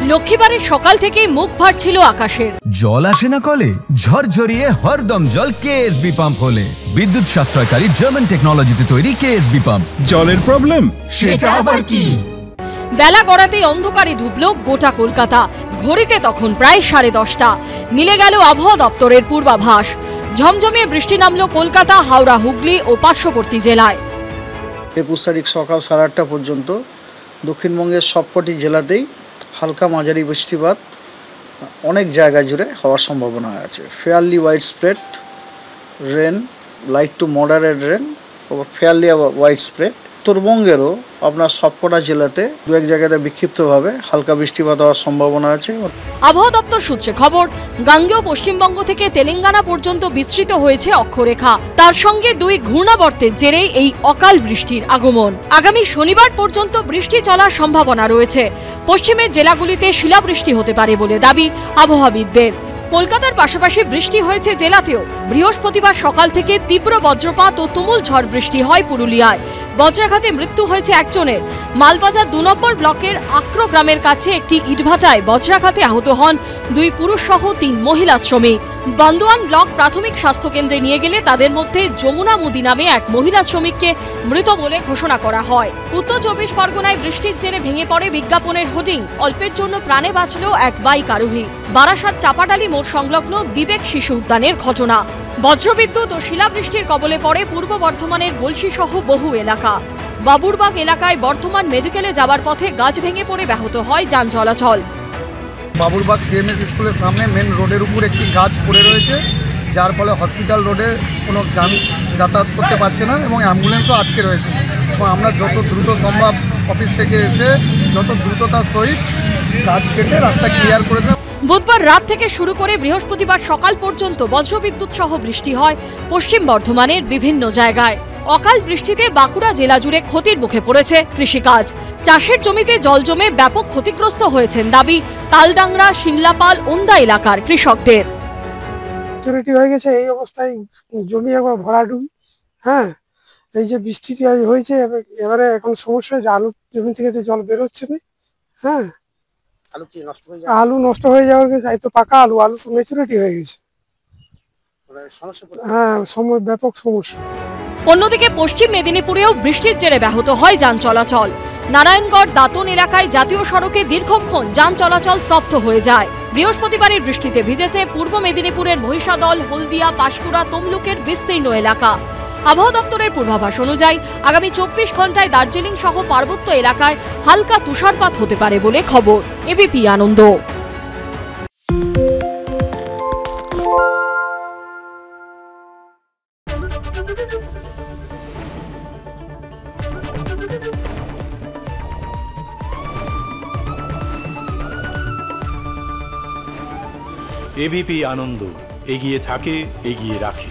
লক্ষ্মীবারের সকাল থেকেই মুখ ভার ছিল আকাশের। জল আসে না কলে, ঝরঝরিয়ে হরদম জল কেএসবি পাম্প হলে। বিদ্যুৎ সাশ্রয়কারী জার্মান টেকনোলজিতে তৈরি কেএসবি পাম্প। জলের প্রবলেম সেটা আবার কি? বেলা গড়াতেই অন্ধকারে ডুবল গোটা কলকাতা। ঘড়িতে তখন প্রায় 10:30। মিলে গেল আবহাওয়া দপ্তরের পূর্বাভাস। ঝমঝমিয়ে বৃষ্টি নামল কলকাতা, হাওড়া, হুগলি ও পার্শ্ববর্তী জেলায়। 21 তারিখ সকাল 8:30 পর্যন্ত দক্ষিণবঙ্গের সবকটি জেলাতেই হালকা মাঝারি বৃষ্টিপাত অনেক জায়গা জুড়ে হওয়ার সম্ভাবনা আছে। Fairly widespread rain, light to moderate rain, fairly widespread. উত্তরবঙ্গেরও আপনার সবকটা জেলাতে দু এক জায়গাতে বিক্ষিপ্তভাবে হালকা বৃষ্টিপাত হওয়ার সম্ভাবনা আছে। আবহাওয়া দপ্তর সূত্রে খবর, গাঙ্গেয় পশ্চিমবঙ্গ থেকে তেলেঙ্গানা পর্যন্ত বিস্তৃত হয়েছে অক্ষরেখা। তার সঙ্গে দুই ঘূর্ণাবর্তের জেরেই এই অকাল বৃষ্টির আগমন। আগামী শনিবার পর্যন্ত বৃষ্টি চলার সম্ভাবনা রয়েছে। পশ্চিমের জেলাগুলিতে শিলাবৃষ্টি হতে পারে বলে দাবি আবহাওয়াবিদদের। কলকাতার পাশাপাশি বৃষ্টি হয়েছে জেলাতেও। বৃহস্পতিবার সকাল থেকে তীব্র বজ্রপাত ও তুমুল ঝড় বৃষ্টি হয় পুরুলিয়ায়। বজ্রাঘাতে মৃত্যু হয়েছে একজনের। মালবাজার 2 নম্বর ব্লকের আক্রো গ্রামের কাছে একটি ইটভাটায় বজ্রাঘাতে আহত হন 2 পুরুষ সহ 3 মহিলা শ্রমিক। বান্দোয়ান ব্লক প্রাথমিক স্বাস্থ্যকেন্দ্রে নিয়ে গেলে তাদের মধ্যে যমুনা মুদি নামে এক মহিলা শ্রমিককে মৃত বলে ঘোষণা করা হয়। উত্তর 24 পরগনায় বৃষ্টির জেরে ভেঙে পড়ে বিজ্ঞাপনের হোর্ডিং। অল্পের জন্য প্রাণে বাঁচল এক বাইক আরোহী। বারাসাত চাপাডালি মোড় সংলগ্ন বিবেক শিশু উদ্যানের ঘটনা। বজ্রবিদ্যুৎ ও শিলাবৃষ্টির কবলে পড়ে পূর্ব বর্ধমানের গলসি সহ বহু এলাকা। বাবুরবাগ এলাকায় বর্ধমান মেডিকেলে যাওয়ার পথে গাছ ভেঙে পড়ে ব্যাহত হয় যান চলাচল। বাবুরবাগ সিএমএস স্কুলের সামনে মেন রোডের উপর একটি গাছ পড়ে রয়েছে, যার ফলে হসপিটাল রোডে কোনো যান যাতায়াত করতে পারছে না এবং অ্যাম্বুলেন্সও আটকে রয়েছে। এবং আমরা যত দ্রুত সম্ভব অফিস থেকে এসে যত দ্রুততার সহিত গাছ কেটে রাস্তা ক্লিয়ার করে দেব। বুধবার রাত থেকে শুরু করে বৃহস্পতিবার সকাল পর্যন্ত বজ্রবিদ্যুৎ সহ বৃষ্টি হয় পশ্চিম বর্ধমানের বিভিন্ন জায়গায়। অকাল বৃষ্টিতে বাঁকুড়া জেলা জুড়ে ক্ষতির মুখে পড়েছে কৃষিকাজ। চাষের জমিতে জল জমে ব্যাপক ক্ষতিগ্রস্ত হয়েছেন দাবি তালডাংরা, সিংলাপাল, ওন্দা এলাকার কৃষকদের। হয়ে গেছে এই অবস্থায়, জমি একবার ভরাডুবি। হ্যাঁ, এই যে বৃষ্টিটি হয়েছে এবারে এখন সমস্যা যে আলু জমি থেকে যে জল বেরোচ্ছে না। হ্যাঁ, আলু নষ্ট হয়ে যাওয়ার এই তো পাকা আলু তো ম্যাচুরিটি হয়ে গেছে। হ্যাঁ, ব্যাপক সমস্যা। অন্যদিকে পশ্চিম মেদিনীপুরেও বৃষ্টির জেরে ব্যাহত হয় যান চলাচল। নারায়ণগড় দাঁতন এলাকায় জাতীয় সড়কে দীর্ঘক্ষণ যান চলাচল স্তব্ধ হয়ে যায়। বৃহস্পতিবারের বৃষ্টিতে ভিজেছে পূর্ব মেদিনীপুরের মহিষাদল, হলদিয়া, পাঁশকুড়া, তমলুকের বিস্তীর্ণ এলাকা। আবহাওয়া দপ্তরের পূর্বাভাস অনুযায়ী আগামী 24 ঘন্টায় দার্জিলিং সহ পার্বত্য এলাকায় হালকা তুষারপাত হতে পারে বলে খবর। এবিপি আনন্দ। এবিপি আনন্দ এগিয়ে থাকে, এগিয়ে রাখে।